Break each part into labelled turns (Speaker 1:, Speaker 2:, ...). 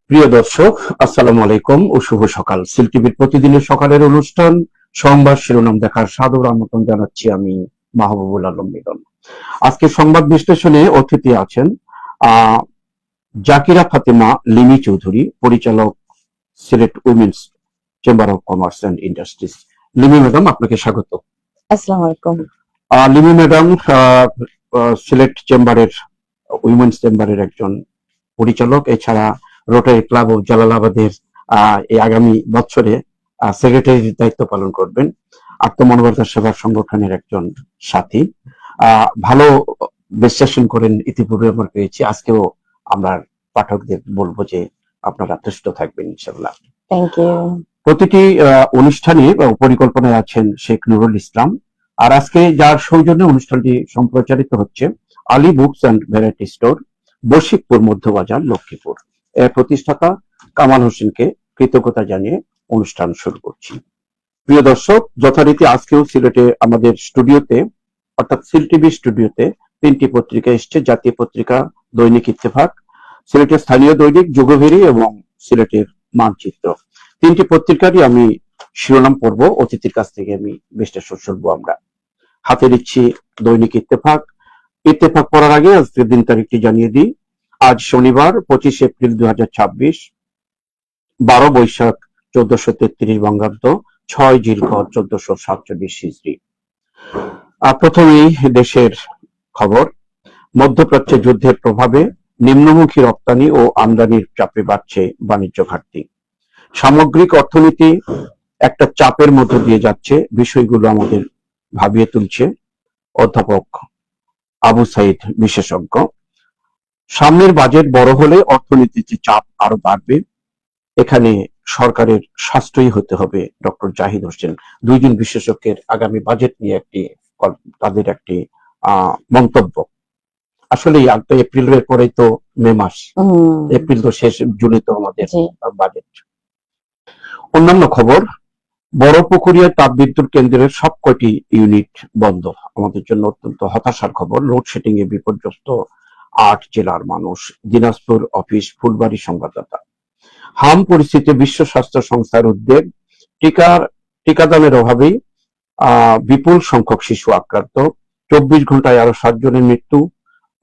Speaker 1: প্রিয় দর্শক, আসসালামু আলাইকুম ও শুভ সকাল। সিল টিভির প্রতিদিনের সকালের অনুষ্ঠান সংবাদ শিরোনাম দেখার সাদর আমন্ত্রণ জানাচ্ছি আমি মাহবুবুল আলম মিলন। আজকে সংবাদ বিশ্লেষণে অতিথি আছেন আহ জাকিরা ফাতেমা লিমি চৌধুরী, পরিচালক, Sylhet women's chamber of commerce and industries. Limi madam, আপনাকে স্বাগত।
Speaker 2: আসসালামু আলাইকুম।
Speaker 1: লিমি ম্যাডাম সিলেট চেম্বারের উইমেন্স চেম্বারের একজন পরিচালক, এছাড়া রোটারি ক্লাব অফ জালালাবাদের এই আগামী বছরে সেক্রেটারির দায়িত্ব পালন করবেন। আত্মমানবতা সেবা সংগঠনের একজন সাথী, ভালো বিশ্লেষণ করেন ইতিপূর্বে আমরা পেয়েছি। আজকেও আমরা পাঠকদের বলবো যে আপনারা তুষ্ট থাকবেন ইনশাআল্লাহ।
Speaker 2: Thank you.
Speaker 1: প্রতিটি অনুষ্ঠানে পরিকল্পনায় আছেন শেখ নুরুল ইসলাম। আর আজকে যার সৌজন্যে অনুষ্ঠানটি সম্প্রচারিত হচ্ছে Ali books and variety store, Bashikpur Madhyabazar, Lakshmipur, এর প্রতিষ্ঠাতা কামাল হোসেনকে কৃতজ্ঞতা জানিয়ে অনুষ্ঠান শুরু করছি। প্রিয় দর্শক, যথারীতি আজকেও সিলেটে আমাদের স্টুডিওতে অর্থাৎ সিল টিভি স্টুডিওতে তিনটি পত্রিকা এসছে। জাতীয় পত্রিকা, দৈনিক ইত্তেফাক, সিলেটের স্থানীয় দৈনিক যুগভেরি এবং সিলেটের মানচিত্র। তিনটি পত্রিকারই আমি শিরোনাম পড়ব, অতিথির কাছ থেকে আমি বিশ্লেষণ শুনবো। আমরা হাতে দিচ্ছি দৈনিক ইত্তেফাক। ইত্তেফাক পড়ার আগে আজকের দিন তারিখটি জানিয়ে দিই। আজ শনিবার 25 এপ্রিল 2026, 12 বৈশাখ 1433 বঙ্গাব্দ, 6 জিলকদ 1447 হিজরি। প্রথমেই দেশের খবর। মধ্যপ্রাচ্যে যুদ্ধের প্রভাবে নিম্নমুখী রপ্তানি ও আমদানির চাপে বাড়ছে বাণিজ্য ঘাটতি। সামগ্রিক অর্থনীতি একটা চাপের মধ্য দিয়ে যাচ্ছে, বিষয়গুলো আমাদের ভাবিয়ে তুলছে অধ্যাপক আবু সাইদ বিশেষজ্ঞ। সামনের বাজেট বড় হলে অর্থনীতিতে চাপ আরো বাড়বে, এখানে সরকারের সাশ্রয়ী হতে হবে, ডক্টর জাহিদ হোসেন। দুইজন বিশেষজ্ঞের আগামী বাজেট নিয়ে তাদের একটি মন্তব্য। আসলে এপ্রিলের পরেই তো মে মাস, এপ্রিল তো শেষ, জুনে তো আমাদের বাজেট। অন্যান্য খবর। বড়পুকুরিয়া তাপবিদ্যুৎ কেন্দ্রের সবকটি ইউনিট বন্ধ, আমাদের জন্য অত্যন্ত হতাশার খবর। লোডশেডিং এ বিপর্যস্ত 8 জেলার মানুষ। দিনাজপুর অফিস, ফুলবাড়ী সংবাদদাতা। হাম পরিস্থিতি, বিশ্ব স্বাস্থ্য সংস্থার উদ্বেগ। টিকাদানের অভাবে বিপুল সংখ্যক শিশু আক্রান্ত। 24 ঘন্টায় আরো 7 জনের মৃত্যু।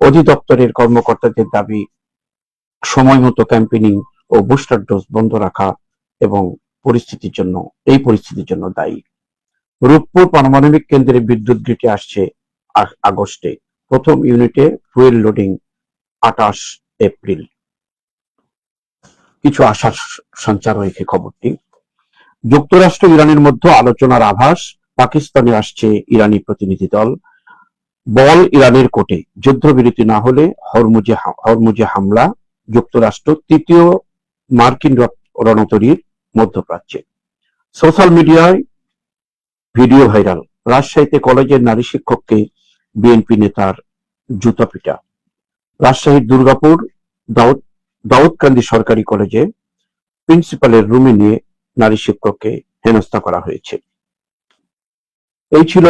Speaker 1: অধিদপ্তরের কর্মকর্তাদের দাবি সময় মতো ক্যাম্পেইনিং ও বুস্টার ডোজ বন্ধ রাখা এবং এই পরিস্থিতির জন্য দায়ী। রূপপুর পারমাণবিক কেন্দ্রে বিদ্যুৎ গ্রিডে আসছে আগস্টে, প্রথম ইউনিটে ফুয়েল লোডিং 28 এপ্রিল। কিছু আশার সঞ্চার রয়েছে খবরটি। যুক্তরাষ্ট্র ইরানের মধ্যে আলোচনার আভাস, পাকিস্তানে আসছে ইরানি প্রতিনিধি দল। বল ইরানের কোর্টে, যুদ্ধবিরতি না হলে হরমুজে হামলা। যুক্তরাষ্ট্র তৃতীয় মার্কিন রণতরীর মধ্যপ্রাচ্যে। সোশ্যাল মিডিয়ায় ভিডিও ভাইরাল, রাজশাহীতে কলেজের নারী শিক্ষককে বিএনপি নেতার জুতা পিটা। রাজশাহীর দুর্গাপুর দাউদকান্দি সরকারি কলেজে প্রিন্সিপালের রুমে নিয়ে নারী শিক্ষককে হেনস্থা করা হয়েছে। এই ছিল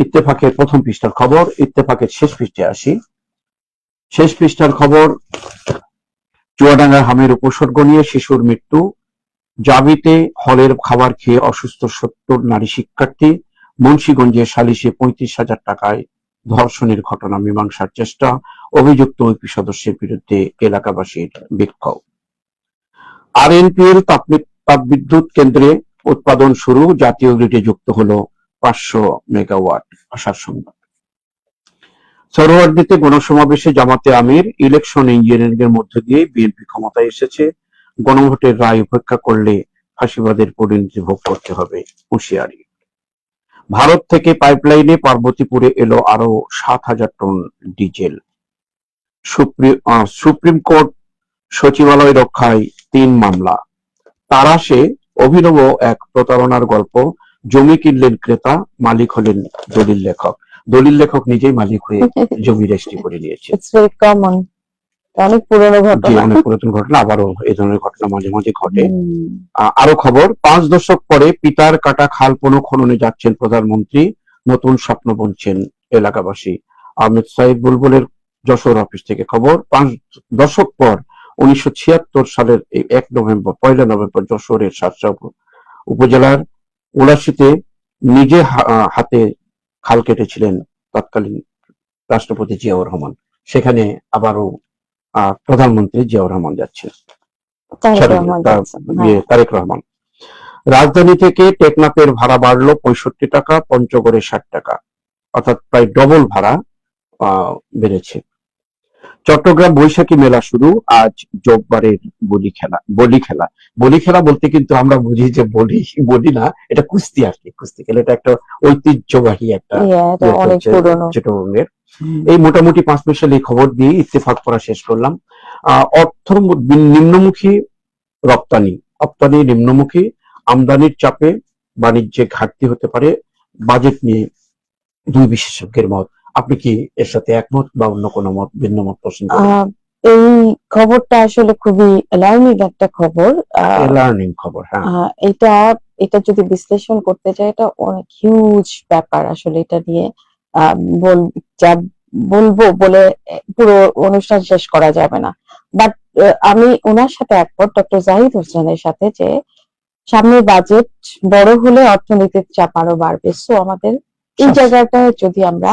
Speaker 1: ইত্তেফাকের প্রথম পৃষ্ঠার খবর। ইত্তেফাকের শেষ পৃষ্ঠায় আসি। শেষ পৃষ্ঠার খবর, চুয়াডাঙ্গার হামের উপসর্গ নিয়ে শিশুর মৃত্যু। জাবিতে হলের খাবার খেয়ে অসুস্থ 70 নারী শিক্ষার্থী। মুন্সিগঞ্জে সালিশে 35,000 টাকায় ধর্ষণের ঘটনা মীমাংসার চেষ্টা। অভিযুক্ত ওইপি সদস্যের বিরুদ্ধে এলাকাবাসীর বিক্ষোভ। আরএনপিএল তাপবিদ্যুৎ কেন্দ্রে উৎপাদন শুরু, জাতীয় গ্রিডে যুক্ত হলো 500 মেগাওয়াট। আসার সংবাদ। সরোয়ার্দীতে গণসমাবেশে জামাতে আমির, ইলেকশন ইঞ্জিনিয়ারিং এর মধ্য দিয়ে বিএনপি ক্ষমতায় এসেছে, গণভোটের রায় উপেক্ষা করলে ফাঁসিবাদের পরিণতি ভোগ করতে হবে, হুঁশিয়ারি। ভারত থেকে পাইপলাইনে পার্বতীপুরে এলো আরো 7,000 টন ডিজেল। সুপ্রিম কোর্ট সচিবালয় রক্ষায় 3 মামলা। তারাশে অভিনব এক প্রতারণার গল্প, জমি কিনলেন ক্রেতা, মালিক হলেন দলিল লেখক। দলিল লেখক নিজেই মালিক হয়ে জমি রেজিস্ট্রি করে নিয়েছে।
Speaker 2: অনেক পুরনো ঘটনা,
Speaker 1: অনেক পুরাতন ঘটনা, আবারও এই ধরনের ঘটনা মাঝে মাঝে ঘটে। আরো খবর, 5 দশক পরে পিতার কাটা খাল পুনঃখননে যাচ্ছেন প্রধানমন্ত্রী, নতুন স্বপ্ন বুনছেন এলাকাবাসী। আহমেদ সাইদ বুলবুলের যশোর অফিস থেকে খবর। 5 দশক পর 1976 সালের এই 1 নভেম্বর যশোরের শার্শা উপজেলার উলাশিতে নিজে হাতে খাল কেটেছিলেন তৎকালীন রাষ্ট্রপতি জিয়াউর রহমান। সেখানে আবারও প্রধানমন্ত্রী জিয়াউর রহমান যাচ্ছেন, তারেক রহমান। রাজধানী থেকে টেকনাফের ভাড়া বাড়লো 65 টাকা, পঞ্চগড়ে 60 টাকা, অর্থাৎ প্রায় ডবল ভাড়া বেড়েছে। চট্টগ্রাম বৈশাখী মেলা শুরু, আজ জোববারের বলি খেলা বলতে কিন্তু আমরা বুঝি যে বলি না, এটা কুস্তি আর কি। কুস্তি খেলা এটা একটা ঐতিহ্যবাহী একটা চিটগাংয়ের। এই মোটামুটি 5 মিনিট এই খবর দিয়ে ইত্তেফাক করা শেষ করলাম। নিম্নমুখী রপ্তানি নিম্নমুখী, আমদানির চাপে বাণিজ্যে ঘাটতি হতে পারে, বাজেট নিয়ে দুই বিশেষজ্ঞের মত। আপনি কি এর সাথে একমত বা অন্য কোনো মত, ভিন্ন মত পোষণ করেন?
Speaker 2: এই খবরটা আসলে খুবই অ্যালার্মিং একটা খবর।
Speaker 1: হ্যাঁ,
Speaker 2: এটা যদি বিশ্লেষণ করতে চাই, এটা অনেক হিউজ ব্যাপার আসলে। এটা নিয়ে যা বলবো বলে পুরো অনুষ্ঠান শেষ করা যাবে না। বাট আমি ওনার সাথে একমত, ডক্টর জাহিদ হোসেনের সাথে, যে সামনের বাজেট বড় হলে অর্থনীতির চাপ আরো বাড়বে। সো আমাদের এই জায়গাটায় যদি আমরা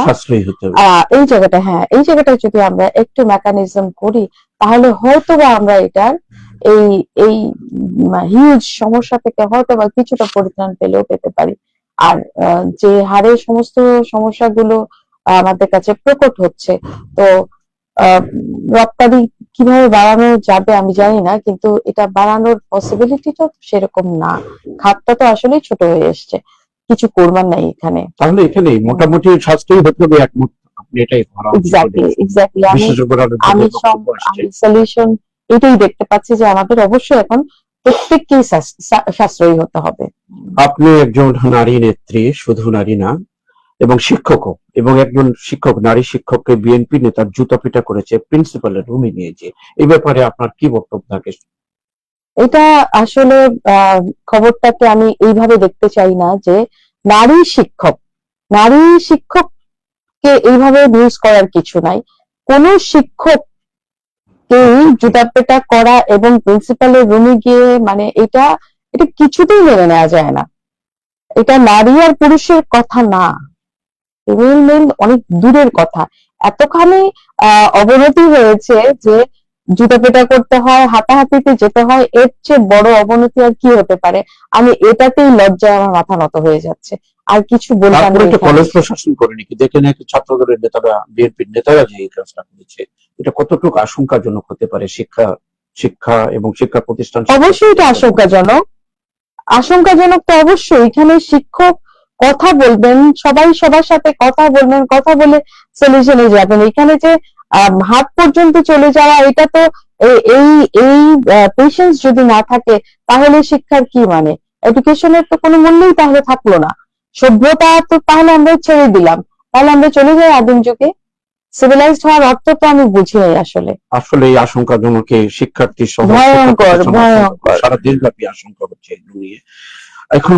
Speaker 2: এই জায়গাটায় যদি আমরা একটু মেকানিজম করি, তাহলে হয়তো বা আমরা এটার এই হিউজ সমস্যা থেকে হয়তো বা কিছুটা পরিত্রাণ পেতে পারি। আর যে হারে সমস্ত সমস্যাগুলো আমাদের কাছে প্রকট হচ্ছে, তো রপ্তানি কিভাবে বাড়ানো যাবে আমি জানি না, কিন্তু এটা বাড়ানোর পসিবিলিটিটা সেরকম না। খাতটা তো আসলে ছোট হয়ে এসছে, কিছু করবার নাই এখানে।
Speaker 1: তাহলে এখানে মোটামুটি সাশ্রয়ী হতে হবে, একমত আপনি? এটাই
Speaker 2: এক্স্যাক্টলি আমি সলিউশন এটাই দেখতে পাচ্ছি, যে আমাদের অবশ্যই এখন প্রত্যেককেই সাশ্রয়ী হতে হবে।
Speaker 1: আপনি একজন নারী নেত্রী, শুধু নারী না, এবং শিক্ষকও, এবং একজন নারী শিক্ষককে বিএনপি নেতার জুতা পিটা করেছে প্রিন্সিপালের রুমে নিয়ে যে, এই ব্যাপারে আপনার কি বক্তব্য থাকে?
Speaker 2: এটা আসলে খবরটাকে আমি এইভাবে দেখতে চাই না, যে নারী শিক্ষককে এইভাবে নিউজ করার কিছু নাই। কোন শিক্ষককেই জুতা পেটা করা এবং প্রিন্সিপালের রুমে গিয়ে, মানে এটা কিছুতেই মেনে নেওয়া যায় না। এটা নারী আর পুরুষের কথা না, অনেক দূরের কথা। এতখানি অবনতি হয়েছে যে জুতা পেটা করতে হয়, হাতাহাতিতে যেতে হয়, এর চেয়ে বড় অবনতি আর কি হতে পারে? আমি এটাতেই লজ্জায় আমার মাথা নত হয়ে যাচ্ছে, আর কিছু বলবার নেই।
Speaker 1: কলেজ প্রশাসন করে নাকি দেখে নাকি ছাত্রদলের নেতারা, বিএনপির নেতারা যে এই কাজটা করেছে, এটা কতটুকু আশঙ্কাজনক হতে পারে শিক্ষা এবং শিক্ষা প্রতিষ্ঠান?
Speaker 2: অবশ্যই এটা আশঙ্কাজনক তো অবশ্যই। এখানে শিক্ষক কথা বলবেন, সবাই সবার সাথে কথা বলবেন, কথা বলে সলিউশনে যাবেন। এখানে যে হাত পর্যন্ত চলে যাওয়া, এটা তো এই পেশেন্স যদি না থাকে, তাহলে শিক্ষার কি মানে? এডুকেশনের তো কোনো মূল্যই তাহলে থাকলো না। সভ্যতা তো তাহলে আমরা ছেড়ে দিলাম, তাহলে আমরা চলে যাই আদিম যুগে। সিভিলাইজড হওয়ার অর্থ তো আমি বুঝি নাই আসলে।
Speaker 1: এই আশঙ্কাজনক, শিক্ষার্থী সহ
Speaker 2: ভয়ঙ্কর
Speaker 1: সারা দেশব্যাপী আশঙ্কা হচ্ছে নিয়ে। এখন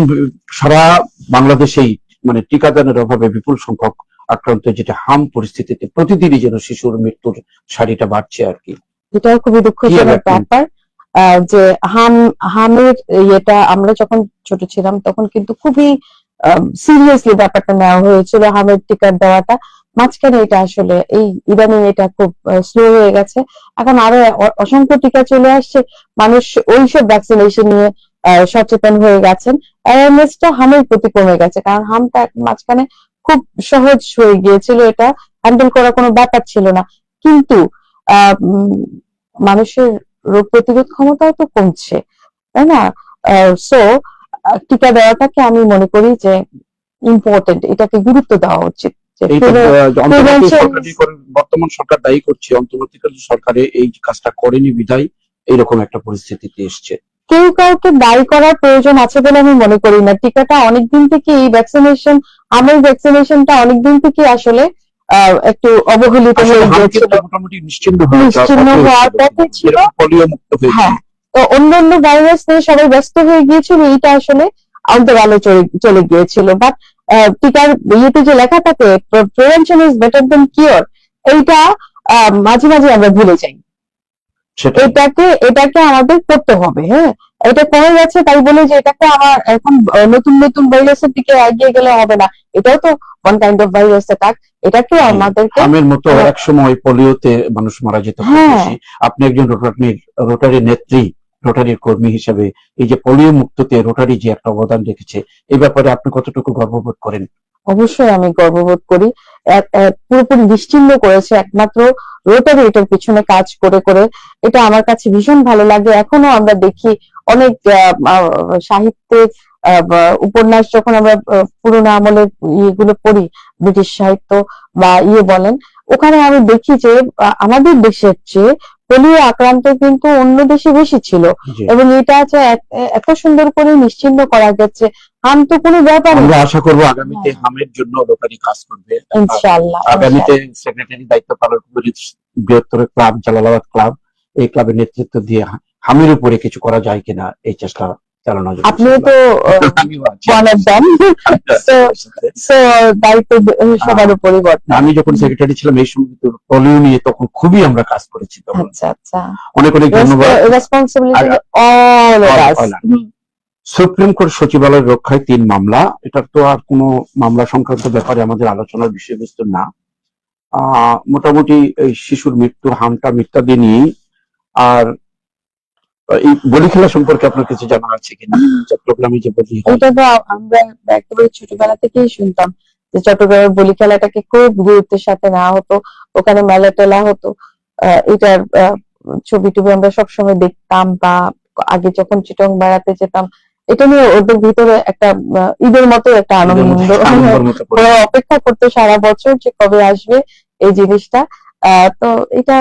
Speaker 1: সারা বাংলাদেশেই মানে টিকাদানের অভাবে বিপুল সংখ্যক আক্রান্ত, যেটা হাম পরিস্থিতিতে প্রতিদিনই যেন শিশুর মৃত্যুর সারিটা বাড়ছে আর কি।
Speaker 2: এটা খুবই দুঃখজনক ব্যাপার, যে হামের এটা আমরা যখন ছোট ছিলাম তখন কিন্তু খুবই সিরিয়াসলি ব্যাপারটা নেওয়া হয়েছিল, হামের টিকা দেওয়াটা। মাঝখানে এটা আসলে এই ইদানিং এটা খুব স্লো হয়ে গেছে। এখন আরো অসংখ্য টিকা চলে আসছে, মানুষ ওইসব ভ্যাকসিনেশন নিয়ে সচেতন হয়ে গেছেন। অ্যাওয়ারনেসটা হামের প্রতি কমে গেছে, কারণ হামটা মাঝখানে খুব সহজ হয়ে গিয়েছিল, এটা হ্যান্ডেল করার কোনো ব্যাপার ছিল না। কিন্তু মানুষের রোগ প্রতিরোধ ক্ষমতাও তো কমছে, তাই না? সো টিকা দেওয়াটাকে আমি মনে করি যে ইম্পর্টেন্ট, এটাকে গুরুত্ব দেওয়া উচিত।
Speaker 1: বর্তমান সরকার দায়ী করছে, অন্তর্বর্তীকালীন সরকারে এই কাজটা করেনি বিধায় এইরকম একটা পরিস্থিতিতে এসছে।
Speaker 2: কেউ কাউকে দায়ী করার প্রয়োজন আছে বলে আমি মনে করি না। টিকাটা অনেকদিন থেকে, এই ভ্যাকসিনেশন, আমার ভ্যাকসিনেশনটা অনেকদিন থেকে আসলে একটু অবহেলিত হয়ে গিয়েছিল,
Speaker 1: মোটামুটি নিশ্চিন্ন
Speaker 2: হওয়ার পথে ছিল। হ্যাঁ, তো অন্যান্য ভাইরাস নিয়ে সবাই ব্যস্ত হয়ে গিয়েছিল, এইটা আসলে আলো চলে গিয়েছিল। বাট টিকার ইয়েতে যে লেখা থাকে prevention is better then cure, এইটা মাঝে মাঝে আমরা ভুলে যাই।
Speaker 1: সেটা
Speaker 2: এটাকে আমাদের করতে হবে। হ্যাঁ, এটা কমে গেছে তাই বলে যে এটাকে আমার এখন নতুন নতুন ভাইরাসের দিকে এগিয়ে গেলে হবে না। এটাও তো one kind of virus attack. এটাকে আমাদেরকে
Speaker 1: আমের মতো এক সময় পোলিওতে মানুষ মারা যেত খুব
Speaker 2: হ্যাঁ
Speaker 1: বেশি। আপনি একজন রোটারি নেত্রী, রোটারির কর্মী হিসেবে এই যে পোলিও মুক্ততে রোটারি যে একটা অবদান রেখেছে, এই ব্যাপারে আপনি কতটুকু গর্ববোধ করেন?
Speaker 2: অবশ্যই আমি গর্ববোধ করি। পুরোপুরি নিশ্চিহ্ন করেছে একমাত্র রোটারি এটার পিছনে কাজ করে করে। এটা আমার কাছে ভীষণ ভালো লাগে। এখনো আমরা দেখি অনেক সাহিত্যের উপন্যাস যখন আমরা পুরোনো আমলের ইয়েগুলো পড়ি, ব্রিটিশ সাহিত্য বা বলেন, ওখানে আমি দেখি যে আমাদের দেশের চেয়ে পোলিও আক্রান্ত কিন্তু অন্য দেশে বেশি ছিল।
Speaker 1: জি।
Speaker 2: এবং এটা আছে এত সুন্দর করে নিশ্চিহ্ন করা গেছে। হাম তো কোনো ব্যাপার না।
Speaker 1: আমরা আশা করব আগামীতে হামের জন্য রোটারি কাজ করবে।
Speaker 2: ইনশাআল্লাহ
Speaker 1: আগামীতে সেক্রেটারি দায়িত্ব পালন করবে বৃহত্তর ক্লাব জালালাবাদ ক্লাব, এই ক্লাবের নেতৃত্ব দিয়ে হামের উপরে কিছু করা যায় কিনা এই চেষ্টা চালানো যাবে।
Speaker 2: আপনিও তো one of them. So, দায়িত্ব সবার উপরই বর্তায়।
Speaker 1: আমি যখন সেক্রেটারি ছিলাম এই সময় পোলিও নিয়ে তখন খুবই আমরা কাজ করেছি। তখন
Speaker 2: আচ্ছা আচ্ছা,
Speaker 1: অনেক অনেক ধন্যবাদ।
Speaker 2: Responsibility all of us.
Speaker 1: Supreme court সচিবালয় রক্ষায় 3 মামলা, এটা তো আর কোনো মামলা সংক্রান্ত ব্যাপারে আমাদের আলোচনার বিষয়বস্তু না। মোটামুটি এই শিশুর মৃত্যু, হামটা মিথ্যাদি নিয়ে। আর এই বলি খেলা সম্পর্কে আপনার কিছু জানা আছে কিনা? চট্টগ্রামে যে বলি হয়,
Speaker 2: এটা তো আমরা একেবারে ছোটবেলা থেকেই শুনতাম যে চট্টগ্রামের বলি খেলাটাকে খুব গুরুত্বের সাথে নেওয়া হতো, ওখানে মেলা টেলা হতো। এটার ছবি টবি আমরা সবসময় দেখতাম, বা আগে যখন চিটং বেড়াতে যেতাম, এটা নিয়ে ওদের ভিতরে একটা ঈদের মতো একটা আনন্দ
Speaker 1: আনন্দের মতো করে।
Speaker 2: ওরা অপেক্ষা করতো সারা বছর যে কবে আসবে এই জিনিসটা। তো এটা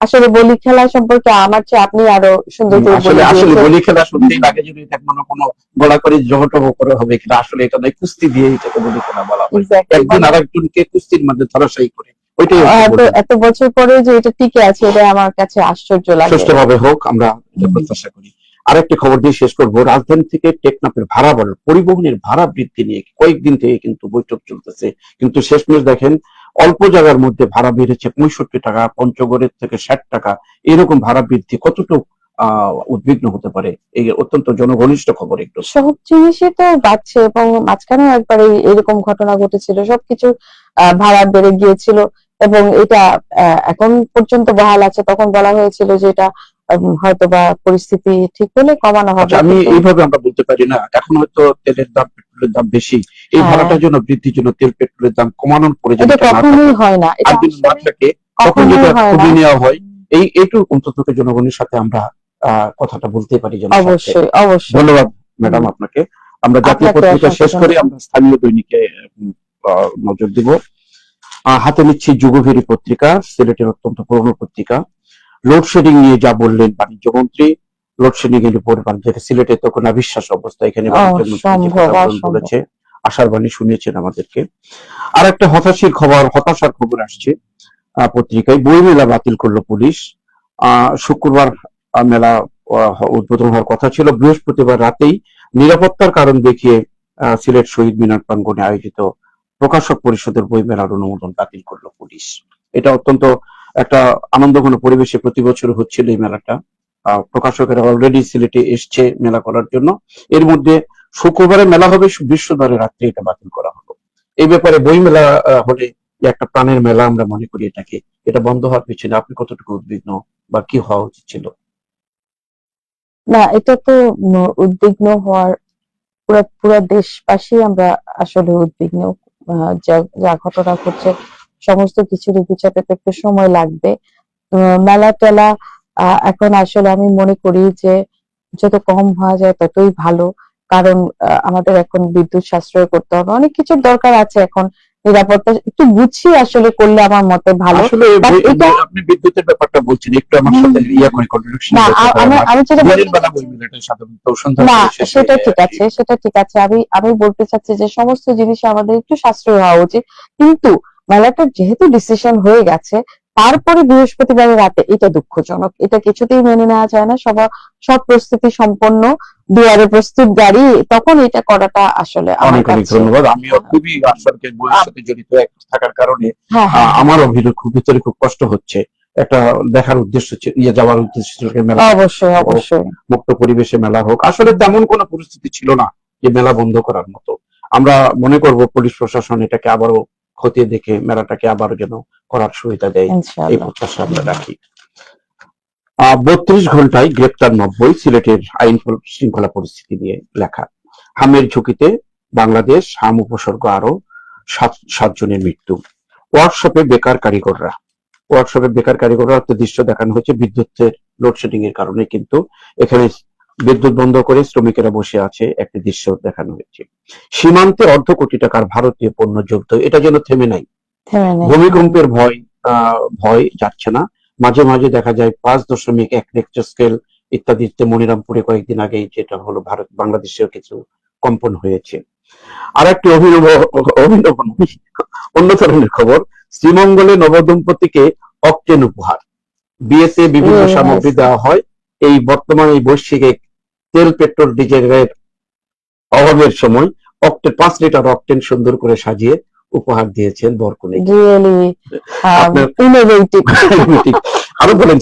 Speaker 2: আসলে বলি খেলা সম্পর্কে আমার চেয়ে আপনি আরো সুন্দর করে
Speaker 1: আসলে
Speaker 2: বলে
Speaker 1: আসলে
Speaker 2: দিয়েছেন।
Speaker 1: বলি খেলা শুনতেই লাগে যদি এটা কোনো গলা করে জগটগ করে হবে, কিন্তু আসলে এটা নয়, কুস্তি দিয়ে এটাকে বলি খেলা বলা হয়।
Speaker 2: Exactly,
Speaker 1: একজন
Speaker 2: মানে
Speaker 1: আরেকজনকে কুস্তির মধ্যে ধরাশায়ী করে, ওইটাই হচ্ছে বলি।
Speaker 2: এত বছর পরে যে এটা টিকে আছে, এটা আমার কাছে আশ্চর্য লাগে।
Speaker 1: সুষ্ঠুভাবে হোক আমরা এটা প্রত্যাশা করি। আরেকটি খবর দিয়ে শেষ করবো। রাজধানী থেকে টেকনাফের ভাড়া বাড়ল, পরিবহনের ভাড়া বৃদ্ধি নিয়ে কয়েকদিন থেকে কিন্তু বৈঠক চলতেছে, কিন্তু শেষমেশ দেখেন অল্প জায়গার মধ্যে ভাড়া বেড়েছে 65 টাকা, পঞ্চগড়ের থেকে 60 টাকা। এরকম ভাড়া বৃদ্ধি কতটুকু উদ্বিগ্ন হতে পারে? এই অত্যন্ত জনঘনিষ্ঠ খবর। একটু
Speaker 2: সব জিনিসই তো বাড়ছে, এবং মাঝখানেও একবার এরকম ঘটনা ঘটেছিল, সবকিছু ভাড়া বেড়ে গিয়েছিল, এবং এটা এখন পর্যন্ত বহাল আছে। তখন বলা হয়েছিল যে এটা হয়তো বা পরিস্থিতি ঠিক হলে কমানো হবে।
Speaker 1: আচ্ছা, আমি এইভাবে আমরা বলতে পারি না, এখন হয়তো তেলের দাম, পেট্রোলের দাম বেশি, এই ভাড়াটার জন্য বৃদ্ধির জন্য তেল পেট্রোলের দাম কমানোর প্রয়োজন
Speaker 2: এটা কখনোই হয় না। এটা
Speaker 1: না থাকে, তখন যদি কমিয়ে নেওয়া হয়, এইটুকু অন্তত জনগণের সাথে আমরা কথাটা বলতে পারি।
Speaker 2: অবশ্যই অবশ্যই।
Speaker 1: ধন্যবাদ ম্যাডাম আপনাকে। আমরা জাতীয় পত্রিকা শেষ করে আমরা স্থানীয় দৈনিকে নজর দিব। হাতে নিচ্ছি যুগভেরি পত্রিকা, সিলেটের অত্যন্ত পুরনো পত্রিকা। লোডশেডিং নিয়ে যা বললেন বাণিজ্য মন্ত্রী, লোডশেডিং এর উপর সিলেটে তখন অবিশ্বাস অবস্থা, এখানে বাণিজ্য মন্ত্রী বলেছে, আশার বাণী শুনিয়েছেন আমাদেরকে। আর একটা হতাশার খবর আসছে পত্রিকায়, বই মেলা বাতিল করলো পুলিশ। শুক্রবার মেলা উদ্বোধন হওয়ার কথা ছিল, বৃহস্পতিবার রাতেই নিরাপত্তার কারণ দেখিয়ে সিলেট শহীদ মিনার প্রাঙ্গণে আয়োজিত প্রকাশক পরিষদের বই মেলার অনুমোদন বাতিল করলো পুলিশ। এটা অত্যন্ত একটা আনন্দঘন পরিবেশে প্রতি বছর হচ্ছিল এই মেলাটা। প্রকাশকেরা অলরেডি সিলেটে এসছে মেলা করার জন্য। এর মধ্যে শুক্রবারে মেলা হবে, বৃহস্পতিবারে রাত্রে এটা বাতিল করা হলো। এই ব্যাপারে বই মেলা হলে একটা প্রাণের মেলা আমরা মনে করি এটাকে, এটা বন্ধ হওয়ার পিছনে আপনি কতটুকু উদ্বিগ্ন বা কি হওয়া উচিত ছিল?
Speaker 2: না, এটা তো উদ্বিগ্ন হওয়ার, পুরো দেশবাসী আমরা আসলে উদ্বিগ্ন। যা ঘটনা ঘটছে সমস্ত কিছুরই গুছাতে তো একটু সময় লাগবে। মেলা টেলা এখন আসলে আমি মনে করি যে যত কম হওয়া যায় ততই ভালো, কারণ আমাদের এখন বিদ্যুৎ সাশ্রয় করতে হবে, অনেক কিছুর দরকার আছে এখন। নিরাপত্তা একটু গুছিয়ে আসলে করলে আমার মতে ভালো।
Speaker 1: আসলে আপনি বিদ্যুতের ব্যাপারটা বলছেন, একটু আমার সাথে করে কন্ট্রাডিকশন।
Speaker 2: আমি যেটা
Speaker 1: না,
Speaker 2: সেটা ঠিক আছে, সেটা ঠিক আছে। আমি বলতে চাচ্ছি যে সমস্ত জিনিসে আমাদের একটু সাশ্রয় হওয়া উচিত, কিন্তু মেলাটা যেহেতু ডিসিশন হয়ে গেছে, তারপরে বৃহস্পতিবারের রাতে, এটা দুঃখজনক, এটা কিছুতেই মেনে নেওয়া যায় না। সব প্রস্তুতি সম্পন্ন, দুয়ারে প্রস্তুত গাড়ি, তখন এটা করাটা আসলে আমার
Speaker 1: অনেক অনেক ধন্যবাদ। আমিও খুবই আসলে বইয়ের সাথে জড়িত থাকার কারণে আমারও ভিতরে খুব কষ্ট হচ্ছে একটা দেখার উদ্দেশ্য ছিল, যাওয়ার উদ্দেশ্য ছিল মেলা
Speaker 2: অবশ্যই অবশ্যই।
Speaker 1: মুক্ত পরিবেশে মেলা হোক। আসলে তেমন কোনো পরিস্থিতি ছিল না যে মেলা বন্ধ করার মতো। আমরা মনে করব পুলিশ প্রশাসন এটাকে আবারও খতিয়ে দেখে মেলাটাকে আবারও যেন করার সুবিধা দেয়, এই
Speaker 2: ইনশাআল্লাহ।
Speaker 1: প্রত্যাশা আমরা রাখি। 32 ঘন্টায় গ্রেপ্তার 90, সিলেটের আইন শৃঙ্খলা পরিস্থিতি নিয়ে লেখা। হামের ঝুঁকিতে বাংলাদেশ, হাম উপসর্গ আরো 7 জনের মৃত্যু। ওয়ার্কশপে বেকার কারিগররা একটা দৃশ্য দেখানো হয়েছে বিদ্যুতের লোডশেডিং এর কারণে, কিন্তু এখানে বিদ্যুৎ বন্ধ করে শ্রমিকেরা বসে আছে, একটি দৃশ্য দেখানো হয়েছে। সীমান্তে অর্ধ কোটি টাকার ভারতীয় পণ্য জব্দ, এটা যেন থেমে নাই। ভূমিকম্পের ভয় যাচ্ছে না। মাঝে মাঝে দেখা যায় 5.1 রিক্টার স্কেল ইত্যাদিতে মনিরামপুরে কয়েকদিন আগে যেটা হলো ভারত বাংলাদেশেও কিছু কম্পন হয়েছে। আর একটি অভিনব অন্য ধরনের খবর, শ্রীমঙ্গলে নবদম্পতিকে অকটেন উপহার। বিয়েতে বিভিন্ন সামগ্রী দেওয়া হয়। এই বর্তমানে এই বৈশ্বিক তেল পেট্রোল ডিজেলের অভাবের সময় 5 লিটার অকটেন সুন্দর করে সাজিয়ে উপহার দিয়েছেন বরকনে। আরো বলেন,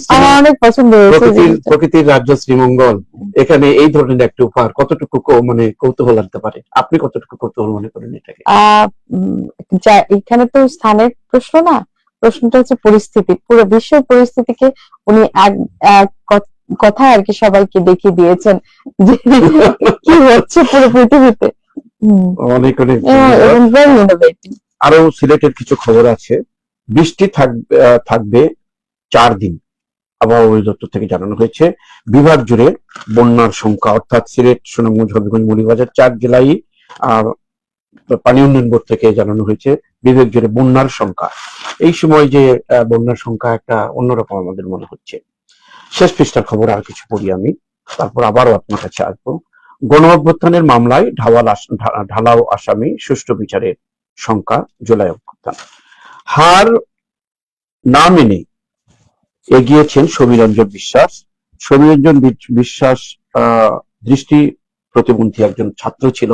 Speaker 1: প্রকৃতির রাজ্য শ্রীমঙ্গল, এখানে এই ধরনের একটা উপহার কতটুকু মানে কৌতূহল আনতে পারে? আপনি কতটুকু কৌতূহল মনে করেন এটাকে?
Speaker 2: এখানে তো স্থানের প্রশ্ন না, প্রশ্নটা হচ্ছে পরিস্থিতি, পুরো বিশ্ব পরিস্থিতিকে উনি এক কথা আর কি সবাইকে দেখিয়ে দিয়েছেন যে কি হচ্ছে পুরো পৃথিবীতে।
Speaker 1: অনেক অনেক আরো সিলেটের কিছু খবর আছে। বৃষ্টি থাকবে 4 দিন, আবহাওয়া অধিদপ্তর থেকে জানানো হয়েছে। বিভাগ জুড়ে বন্যার সংখ্যা, অর্থাৎ সিলেট, সুনামগঞ্জ, হবিগঞ্জ, মৌলভীবাজার 4 জেলায় পানি উন্নয়ন বোর্ড থেকে জানানো হয়েছে বিভাগ জুড়ে বন্যার সংখ্যা। এই সময় যে বন্যার সংখ্যা একটা অন্যরকম আমাদের মনে হচ্ছে। শেষ পৃষ্ঠার খবর আর কিছু পড়ি আমি, তারপর আবারও আপনার কাছে আসবো। গণ অভ্যুত্থানের মামলায় ঢালাও আসামি, সুষ্ঠু বিচারের সংখ্যা। জুলাই অভ্যুত্থান হার না মেনে এগিয়েছেন সমীরঞ্জন বিশ্বাস। সমীরঞ্জন বিশ্বাস দৃষ্টি প্রতিবন্ধী একজন ছাত্র ছিল।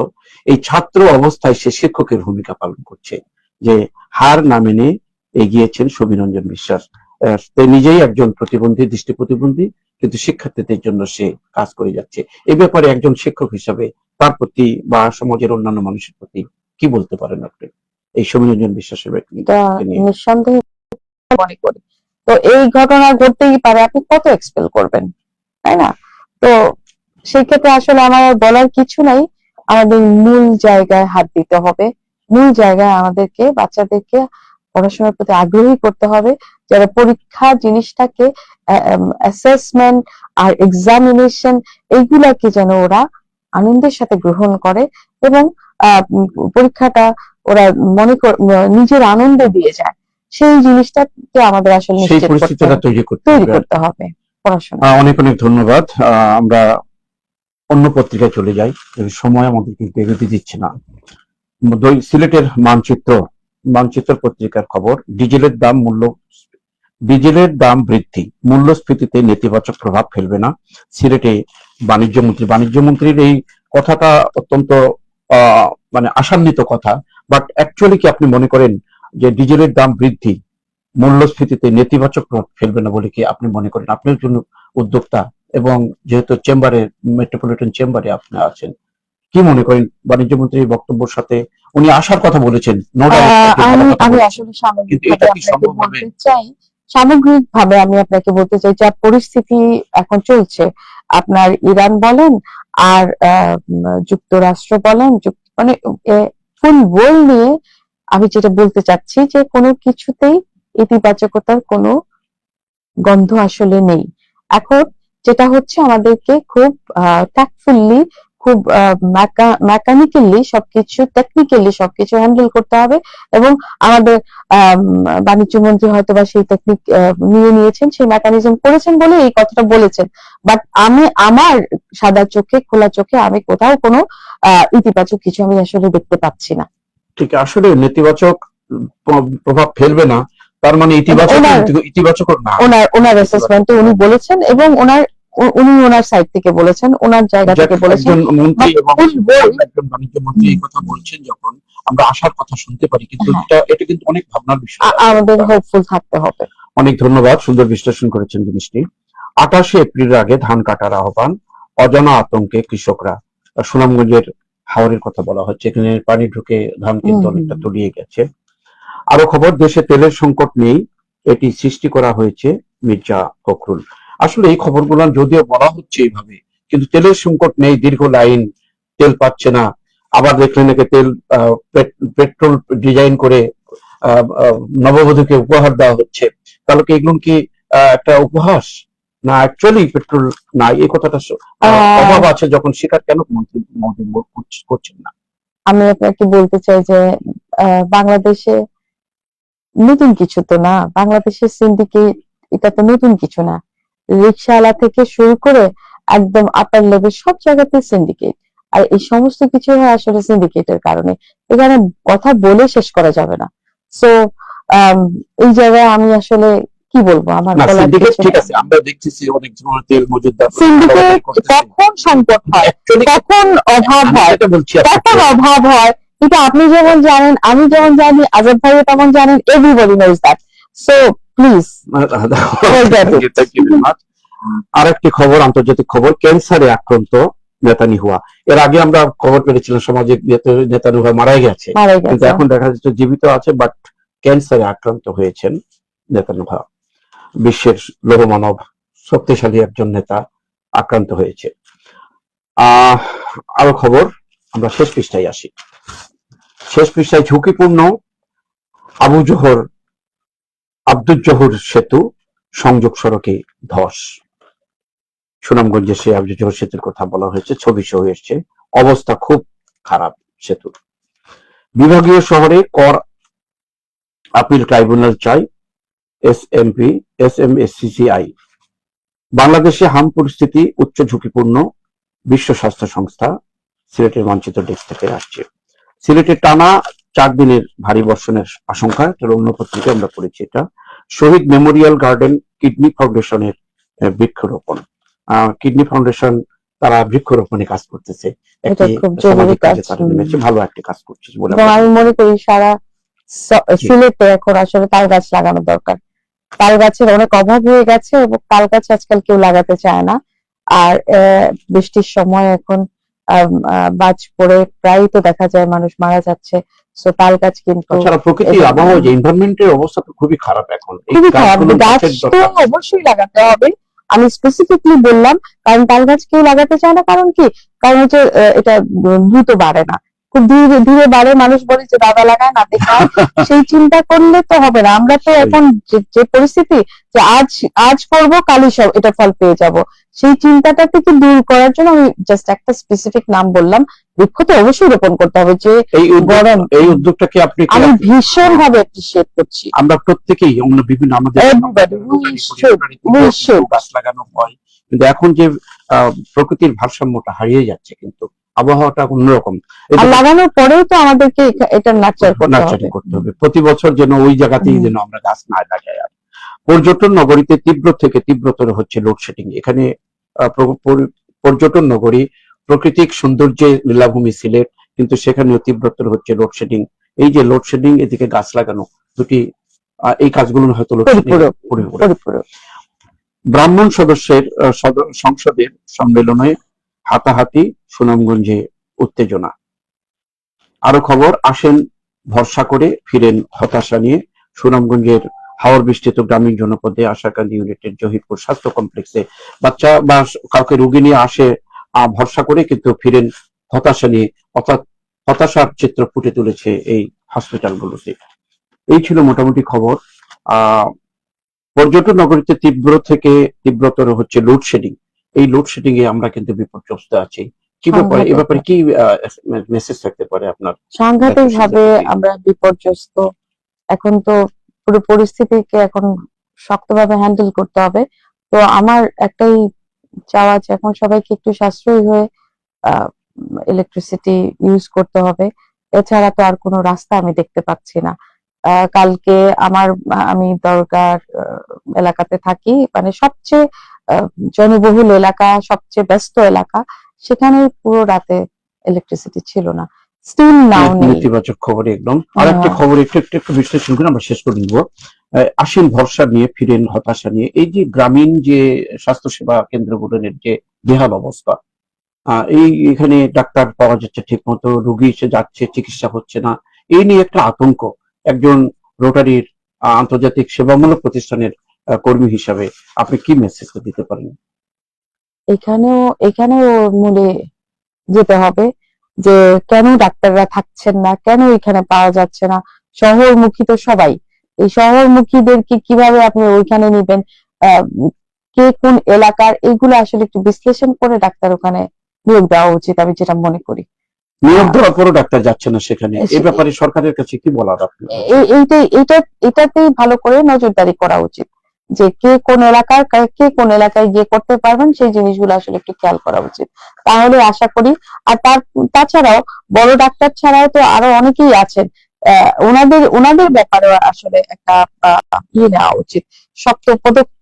Speaker 1: এই ছাত্র অবস্থায় সে শিক্ষকের ভূমিকা পালন করছে। যে হার না মেনে এগিয়েছেন সমীরঞ্জন বিশ্বাস, সে নিজেই একজন প্রতিবন্ধী, দৃষ্টি প্রতিবন্ধী, কিন্তু শিক্ষার্থীদের জন্য সে কাজ করে যাচ্ছে। এই ব্যাপারে একজন শিক্ষক হিসাবে তার প্রতি বা সমাজের অন্যান্য মানুষের প্রতি কি বলতে পারেন আপনি এই সমীরঞ্জন বিশ্বাসের ব্যক্তি?
Speaker 2: নিঃসন্দেহে মনে করি তো এই ঘটনা ঘটতেই পারে, আপনি কত এক্সপেল করবেন, তাই না? তো সেই ক্ষেত্রে আসলে আমার বলার কিছু নাই, আমাদের মূল জায়গায় হাত দিতে হবে। মূল জায়গায় আমাদেরকে বাচ্চাদেরকে পড়াশোনার প্রতি আগ্রহী করতে হবে, যারা পরীক্ষা জিনিসটাকে অ্যাসেসমেন্ট আর এক্সামিনেশন এইগুলাকে যেন ওরা আনন্দের সাথে গ্রহণ করে এবং পরীক্ষাটা ওরা মনে নিজের আনন্দে দিয়ে যায়। সেই জিনিসটাকে আমাদের আসলে তৈরি করতে হবে পড়াশোনা।
Speaker 1: অনেক অনেক ধন্যবাদ। আমরা অন্য পত্রিকায় চলে যাই, সময় আমাদের কিন্তু এগোতে দিচ্ছে না। সিলেটের মানচিত্র পত্রিকার খবর, ডিজেলের দাম বৃদ্ধি, মূল্যস্ফীতিতে নেতিবাচক প্রভাব ফেলবে না। সিলেটে বাণিজ্যমন্ত্রীর এই কথাটা অত্যন্ত মানে আশান্বিত কথা, বাট অ্যাকচুয়ালি কি আপনি মনে করেন যে ডিজেলের দাম বৃদ্ধি মূল্যস্ফীতিতে নেতিবাচক প্রভাব ফেলবে না বলে কি আপনি মনে করেন? আপনার জন্য উদ্যোক্তা এবং যেহেতু মেট্রোপলিটন চেম্বারে আপনি আছেন, কি মনে করেন বাণিজ্য মন্ত্রীর বক্তব্যের সাথে? উনি আসার কথা বলেছেন,
Speaker 2: আমি আসলে সামগ্রিকভাবে আমি আপনাকে বলতে চাই যা পরিস্থিতি এখন চলছে, আপনার ইরান বলেন আর যুক্তরাষ্ট্র বলেন, মানে ফুল ওয়ার্ল্ড নিয়ে আমি যেটা বলতে চাচ্ছি যে কোনো কিছুতেই ইতিবাচকতার কোনো গন্ধ আসলে নেই। এখন যেটা হচ্ছে আমাদেরকে খুব ট্যাক্টফুলি, খুব মেকানিক্যালি সবকিছু, টেকনিক্যালি সবকিছু হ্যান্ডেল করতে হবে এবং আমাদের বাণিজ্য মন্ত্রী হয়তো বা সেই টেকনিক নিয়েছেন, সেই মেকানিজম করেছেন বলে এই কথাটা বলেছেন। বাট আমি আমার সাদা চোখে, খোলা চোখে আমি কোথাও কোনো ইতিবাচক কিছু আমি আসলে দেখতে পাচ্ছি না।
Speaker 1: ঠিক, আসলে নেতিবাচক প্রভাব ফেলবে না, তার মানে ইতিবাচক না।
Speaker 2: ওনার অ্যাসেসমেন্টে উনি বলেছেন এবং উনি ওনার সাইড থেকে বলেছেন, ওনার জায়গা থেকে বলেছেন।
Speaker 1: একজন বাণিজ্য মন্ত্রী এই কথা বলছেন যখন আমরা আশার কথা শুনতে পারি, কিন্তু এটা কিন্তু অনেক ভাবনার বিষয়,
Speaker 2: আমাদের হোপফুল থাকতে হবে।
Speaker 1: অনেক ধন্যবাদ, সুন্দর বিশ্লেষণ করেছেন জিনিসটি। 28শে এপ্রিলের আগে ধান কাটার আহ্বান, অজানা আতঙ্কে কৃষকরা। সুনামগঞ্জের হাওরের কথা বলা হচ্ছে, এখানে পানি ঢুকে ধান কিন্তু অনেকটা তলিয়ে গেছে। আরো খবর, দেশে তেলের সংকট নেই, এটি সৃষ্টি করা হয়েছে মির্জা ফখরুল। আসলে এই খবরগুলো যদিও বলা হচ্ছে এইভাবে, কিন্তু তেলের সংকট নেই, দীর্ঘ লাইন, তেল পাচ্ছে না। আবার দেখলেন নাকি তেল পেট্রোল ডিজাইন করে নববধূকে উপহার দেওয়া হচ্ছে। তাহলে কি এগুলো কি একটা উপহাস, না অ্যাকচুয়ালি পেট্রোল না, এই কথাটা অভাব আছে যখন, স্বীকার কেন মন্ত্রী করছেন না?
Speaker 2: আমি আপনাকে বলতে চাই যে বাংলাদেশে নতুন কিছু তো না, বাংলাদেশের সিন্ডিকেট এটা তো নতুন কিছু না। রিকশাওয়ালা থেকে শুরু করে একদম আপার লেভেল সব জায়গাতে সিন্ডিকেট, আর এই সমস্ত কিছু হয় আসলে সিন্ডিকেটের কারণে। এখানে কথা বলে শেষ করা যাবে না। সো এই জায়গায় আমি আসলে কি বলবো, আমার
Speaker 1: না,
Speaker 2: বলার
Speaker 1: সিন্ডিকেট
Speaker 2: কিছু
Speaker 1: ঠিক
Speaker 2: নেই।
Speaker 1: আছে, আমরা দেখতেছি অনেক ধরনের তেল মজুদদার
Speaker 2: সিন্ডিকেট কখন সংকট হয়, কখন অভাব হয়,
Speaker 1: বলছি
Speaker 2: কখন অভাব হয়, এটা আপনি যেমন জানেন, আমি যেমন জানি, আজাদ ভাইও তেমন জানেন, everybody knows that. So please.
Speaker 1: আরেকটি খবর, আন্তর্জাতিক খবর, ক্যান্সারে আক্রান্ত নেতানিয়াহু। এর আগে আমরা খবর পেয়েছিলাম সমাজে নেতানিয়াহু মারা গেছে, কিন্তু এখন দেখা যাচ্ছে জীবিত আছে, বাট ক্যান্সারে আক্রান্ত হয়েছেন নেতানিয়াহু। বিশ্বের লৌহমানব, শক্তিশালী একজন নেতা আক্রান্ত হয়েছে। আরো খবর, আমরা শেষ পৃষ্ঠায় আসি। শেষ পৃষ্ঠায় ঝুঁকিপূর্ণ আব্দুল জহুর সেতু, সংযোগ সড়কে ধস। সুনামগঞ্জে সে আব্দুল জহুর সেতুর কথা বলা হয়েছে, ছবি সহ এসছে, অবস্থা খুব খারাপ সেতুর। বিভাগীয় শহরে কর আপিল ট্রাইব্যুনাল চাই এসএমএসসিসিআই। বাংলাদেশে হাম পরিস্থিতি উচ্চ ঝুঁকিপূর্ণ, বিশ্ব স্বাস্থ্য সংস্থা। সিলেটের মানচিত্র ডেস্ক থেকে আসছে। সিলেটে টানা 4 দিনের ভারী বর্ষণের আশঙ্কা, অন্য পত্রিকায় আমরা পড়েছি এটা। শহীদ মেমোরিয়াল গার্ডেন কিডনি ফাউন্ডেশনের বৃক্ষরোপণ। কিডনি ফাউন্ডেশন তারা বৃক্ষরোপণে কাজ করতেছে, ভালো একটা কাজ করছে বলে
Speaker 2: আমি মনে করি। সারা সিলেটে এখন আসলে তাল গাছ লাগানো দরকার। তাল গাছের অনেক অভাব হয়ে গেছে এবং তাল গাছ আজকাল কেউ লাগাতে চায় না। আর বৃষ্টির সময় এখন বাজ পড়ে প্রায় তো দেখা যায় মানুষ মারা যাচ্ছে। সো তাল গাছ কিন্তু
Speaker 1: প্রকৃতির আবহাওয়া, যে এনভায়রনমেন্টের অবস্থা তো খুবই খারাপ এখন,
Speaker 2: খুবই খারাপ। গাছ তো অবশ্যই লাগাতে হবে, আমি স্পেসিফিকলি বললাম, কারণ তাল গাছ কেউ লাগাতে চায় না। কারণ কি? কারণ হচ্ছে এটা দ্রুত বাড়ে না, খুব ধীরে ধীরে বাড়ে। মানুষ বলে যে দাদা লাগায় নাতে খায়, সেই চিন্তা করলে তো হবে না। আমরা তো এখন যে পরিস্থিতি, যে আজ করব কালই সব এটা ফল পেয়ে যাব, সেই চিন্তাটা থেকে দূর করার জন্য আমি জাস্ট একটা স্পেসিফিক নাম বললাম। বৃক্ষ তো অবশ্যই রোপণ করতে হবে। যে গরম,
Speaker 1: এই উদ্যোগটাকে
Speaker 2: আমি ভীষণ ভাবে অ্যাপ্রিশিয়েট করছি।
Speaker 1: আমরা প্রত্যেকেই বিভিন্ন আমাদের গাছ লাগানো হয়, কিন্তু এখন যে প্রকৃতির ভারসাম্যটা হারিয়ে যাচ্ছে, কিন্তু আবহাওয়াটা অন্যরকম।
Speaker 2: লাগানোর পরেও তো আমাদেরকে এটা নার্চার করতে হবে।
Speaker 1: প্রতি বছর যেন ওই জায়গাতেই যেন আমরা গাছ না লাগাই। আর পর্যটন নগরীতে তীব্র থেকে তীব্রতর হচ্ছে লোডশেডিং। এখানে পর্যটন নগরী, প্রাকৃতিক সৌন্দর্যে লীলাভূমি সিলেট, কিন্তু সেখানেও তীব্রতর হচ্ছে লোডশেডিং। এই যে লোডশেডিং, এদিকে গাছ লাগানো, দুটি এই কাজগুলো হয়তো ব্রাহ্মণ সদস্যের সংসদের সম্মেলনে হাতাহাতি, সুনামগঞ্জে উত্তেজনা। আরো খবর, আসেন ভরসা করে, ফিরেন হতাশা নিয়ে। সুনামগঞ্জের হাওর বৃষ্টিত গ্রামীণ জনপদে আশাকান্দি ইউনিটের জহিরপুর স্বাস্থ্য কমপ্লেক্সে বাচ্চা বা কাউকে রোগী নিয়ে আসে ভরসা করে, কিন্তু ফিরেন হতাশা নিয়ে, অর্থাৎ হতাশার চিত্র ফুটে তুলেছে এই হসপিটালগুলোতে। এই ছিল মোটামুটি খবর। পর্যটন নগরীতে তীব্র থেকে তীব্রতর হচ্ছে লোডশেডিং। এই লোডশেডিং এ আমরা কিন্তু বিপর্যস্ত আছি। কি ব্যাপারে, এ ব্যাপারে কি মেসেজ থাকতে পারে আপনার?
Speaker 2: সাংঘাতিক ভাবে আমরা বিপর্যস্ত। এখন তো পুরো পরিস্থিতিকে এখন শক্তভাবে হ্যান্ডেল করতে হবে। তো আমার একটাই চাওয়া যে এখন সবাইকে একটু সাশ্রয়ী হয়ে ইলেকট্রিসিটি ইউজ করতে হবে। এছাড়া তো আর কোনো রাস্তা আমি দেখতে পাচ্ছি না। কালকে আমি দরকার এলাকাতে থাকি, মানে সবচেয়ে জনবহুল এলাকা, সবচেয়ে ব্যস্ত এলাকা, সেখানে পুরো রাতে ইলেকট্রিসিটি ছিল না। স্টিল নাও নেই।
Speaker 1: নেতিবাচক খবর একদম। আরেকটা খবর একটু বিশ্লেষণ করে আমরা শেষ করে নিব। আসেন ভরসা নিয়ে, ফিরেন হতাশা নিয়ে। এই যে গ্রামীণ যে স্বাস্থ্যসেবা কেন্দ্রগুলোর যে বেহাল অবস্থা, এখানে ডাক্তার পাওয়া যাচ্ছে ঠিক মতো, রুগী এসে যাচ্ছে, চিকিৎসা হচ্ছে না, এই নিয়ে একটা আতঙ্ক। একজন রোটারির আন্তর্জাতিক সেবামূলক প্রতিষ্ঠানের কর্মী হিসাবে আপনি কি মেসেজ দিতে পারেন?
Speaker 2: এখানেও মূলে যেতে হবে যে কেন ডাক্তাররা থাকছেন না, কেন এখানে পাওয়া যাচ্ছে না। শহরমুখী তো সবাই, এই শহরমুখীদেরকে কিভাবে আপনি ওইখানে নিবেন, আহ, কে কোন এলাকার, এগুলো আসলে একটু বিশ্লেষণ করে ডাক্তার ওখানে নিয়োগ দেওয়া উচিত, আমি যেটা মনে করি।
Speaker 1: নিয়োগ
Speaker 2: আহ,
Speaker 1: দেওয়ার পরও ডাক্তার যাচ্ছে না সেখানে, এ
Speaker 2: সে-
Speaker 1: ব্যাপারে সরকারের কাছে কি বলার আপনি?
Speaker 2: এটাতেই ভালো করে নজরদারি করা উচিত, যে কে কোন এলাকার, কে কোন এলাকায় গিয়ে করতে পারবেন, সেই জিনিসগুলো আসলে একটু খেয়াল করা উচিত। তাহলে আশা করি। আর তাছাড়াও বড় ডাক্তার ছাড়াও তো আরো অনেকেই আছেন, ওনাদের ব্যাপারে আসলে একটা ইয়ে নেওয়া উচিত, শক্ত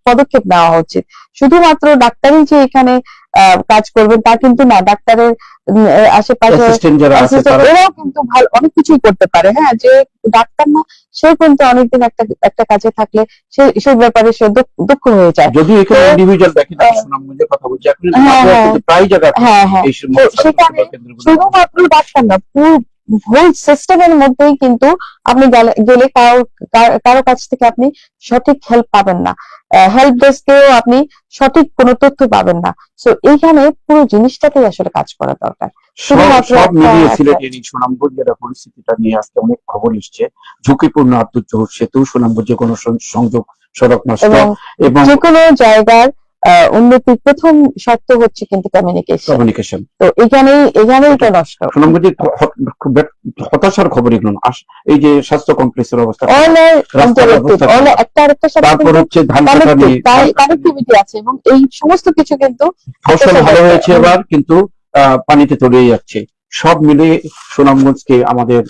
Speaker 2: পদক্ষেপ নেওয়া উচিত। শুধুমাত্র ডাক্তারই যে এখানে কাজ করবেন তা কিন্তু না, ডাক্তারের আশেপাশে
Speaker 1: অ্যাসিস্ট্যান্ট যারা আছে
Speaker 2: assistant,
Speaker 1: তারা
Speaker 2: এরাও কিন্তু ভালো অনেক কিছুই করতে পারে। হ্যাঁ, যে ডাক্তার না, সে কিন্তু অনেকদিন একটা একটা কাজে থাকলে সেই ব্যাপারে সে দক্ষ হয়ে যায়।
Speaker 1: যদি এখানে
Speaker 2: তো
Speaker 1: ইন্ডিভিজুয়াল দেখেন, আমি
Speaker 2: আহ,
Speaker 1: সুনামগঞ্জের কথা বলছি, এখন
Speaker 2: হ্যাঁ হ্যাঁ
Speaker 1: কিন্তু প্রায় জায়গায়
Speaker 2: হ্যাঁ হ্যাঁ
Speaker 1: এই
Speaker 2: তো সেখানে
Speaker 1: স্বাস্থ্যসেবা কেন্দ্রগুলো
Speaker 2: শুধুমাত্র ডাক্তার না, পুরো হোল সিস্টেমের মধ্যেই কিন্তু আপনি গেলে কারো কাছ থেকে আপনি সঠিক হেল্প পাবেন না, হেল্প ডেস্কেও আপনি সঠিক কোনো তথ্য পাবেন না। সো এইখানে পুরো জিনিসটাতেই আসলে কাজ করা দরকার, শুধুমাত্র
Speaker 1: সব
Speaker 2: একটা
Speaker 1: মিলিয়ে
Speaker 2: একটা
Speaker 1: সিলেটের এই সুনামগঞ্জের পরিস্থিতিটা নিয়ে আজকে অনেক খবর এসছে। ঝুঁকিপূর্ণ আব্দুল সেতু, সুনামগঞ্জে কোনো সংযোগ সড়ক নষ্ট,
Speaker 2: এবং
Speaker 1: এবং
Speaker 2: যে কোনো জায়গার উন্নতির প্রথম শর্ত হচ্ছে কিন্তু কমিউনিকেশন।
Speaker 1: কমিউনিকেশন।
Speaker 2: তো এখানেই তো নষ্ট।
Speaker 1: সুনামগঞ্জের খুব হতাশার খবর এগুলো না। এই যে স্বাস্থ্য কমপ্লেক্সের অবস্থা খারাপ, রাস্তার অবস্থা খারাপ,
Speaker 2: একটা আরেকটার সাথে
Speaker 1: তারপর
Speaker 2: কিন্তু
Speaker 1: হচ্ছে ধান কাটা নিয়ে,
Speaker 2: কানেক্টিভিটি আছে, এবং এই সমস্ত কিছু কিন্তু
Speaker 1: ফসল ভালো হয়েছে এবার, কিন্তু পানিতে তলিয়ে যাচ্ছে। সব মিলে সুনামগঞ্জকে আমাদের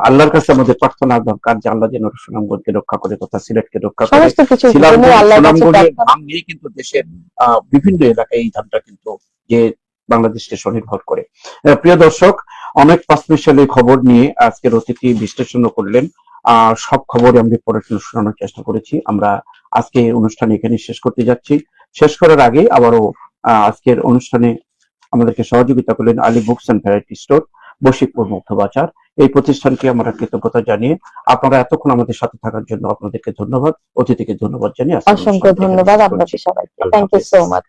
Speaker 1: আল্লাহর কাছে আমাদের প্রার্থনা দরকার, যে আল্লাহ যেন সুনামগঞ্জকে রক্ষা করে, তথা সিলেটকে রক্ষা করে।
Speaker 2: সমস্ত কিছুর জন্য আল্লাহর কাছে
Speaker 1: সুনামগঞ্জের
Speaker 2: প্রার্থনা।
Speaker 1: ধান নিয়ে কিন্তু দেশের বিভিন্ন এলাকায় এই ধানটা কিন্তু যে বাংলাদেশকে স্বনির্ভর করে। প্রিয় দর্শক, অনেক পাঁচমিশালী খবর নিয়ে আজকের অতিথি বিশ্লেষণ করলেন। সব খবরই আমরা পরে শোনানোর চেষ্টা করেছি। আমরা আজকে অনুষ্ঠান এখানে শেষ করতে যাচ্ছি। শেষ করার আগে আবারও আজকের অনুষ্ঠানে আমাদেরকে সহযোগিতা করলেন Ali books and variety store, Bashikpur Madhyabazar. এই প্রতিষ্ঠানকে আমরা কৃতজ্ঞতা জানিয়ে, আপনারা এতক্ষণ আমাদের সাথে থাকার জন্য আপনাদেরকে ধন্যবাদ, অতিথিকে ধন্যবাদ জানিয়ে
Speaker 2: অসংখ্য ধন্যবাদ আপনাদের সবাইকে। Thank you so much.